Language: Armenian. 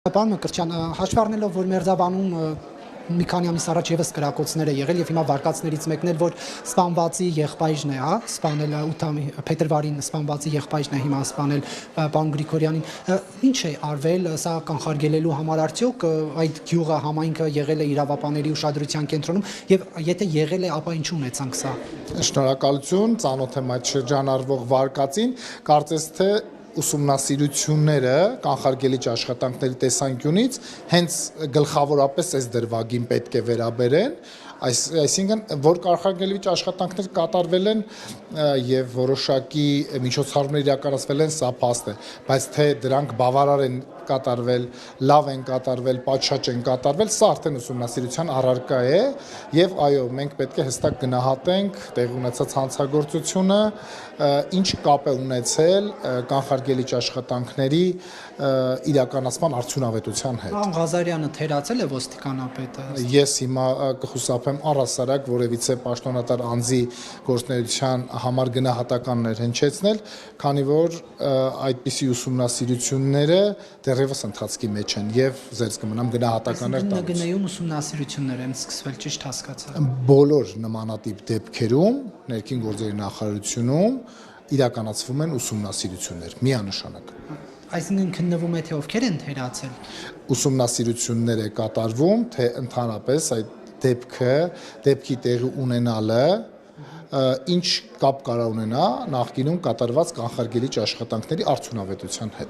Պարոն Մկրտչյան, հաշվի առնելով, որ Մերձավանում մի քանի ամիս առաջ եւս կրակոցներ է եղել եւ հիմա վարկածներից մեկն էլ որ սպանվածի եղբայրն է, հա, սպանել 8 փետրվարին սպանվածի եղբայրն է հիմա սպանել պարոն Գրիգորյանին, ինչ է արվել, սա կանխարգելելու համար արդյոք այդ գյուղը համայնքը եղել է իրավապահների ուշադրության կենտրոնում եւ եթե եղել է, ապա ինչու ունեցանք սա։ Շնորհակալություն, ծանոթ եմ այդ շրջանառվող վարկածին, կարծես թե ուսումնասիրությունները կանխարգելիչ աշխատանքների տեսանկյունից հենց գլխավորապես այս դրվագին պետք է վերաբերեն, այսինքն որ կանխարգելիչ աշխատանքներ կատարվել են եւ որոշակի միջոցառումներ իրականացվել են, սա փաստ է, բայց թե դրանք բավարար են կատարվել, լավ են կատարվել, պատշաճ են կատարվել, սա արդեն ուսումնասիրության առարկա է եւ այո, մենք պետք է հստակ գնահատենք տեղի ունեցած հանցագործությունը, ինչ կապ է ունեցել կանխարգելիչ աշխատանքների իրականացման արդյունավետության հետ։ Պարոն Ղազարյանը թերացել է ոստիկանապետը։ Ես հիմա կխուսափեմ առհասարակ որևիցե պաշտոնատար անձի գործունեության համար գնահատականներ հնչեցնել, քանի որ այդպիսի ուսումնասիրությունները դեռևս ընթացքի մեջ են եւ զերծ կմնամ գնահատականներ տալուց։ Գնայում ուսումնասիրություններ են սկսվել, ճիշտ հասկացա։ Բոլոր նմանատիպ դեպքերում ներքին գործերի նախարարությունում իրականացվում են ուսումնասիրություններ միանշանակ։ Այսինքն քննվում է թե ովքեր են թերացել։ Ուսումնասիրություններ է կատարվում, թե ընդհանրապես այդ դեպքի տեղի ունենալը ինչ կապ կարող ունենա նախկինում կատարված կանխարգելիչ աշխատանքների արդյունավետության հետ։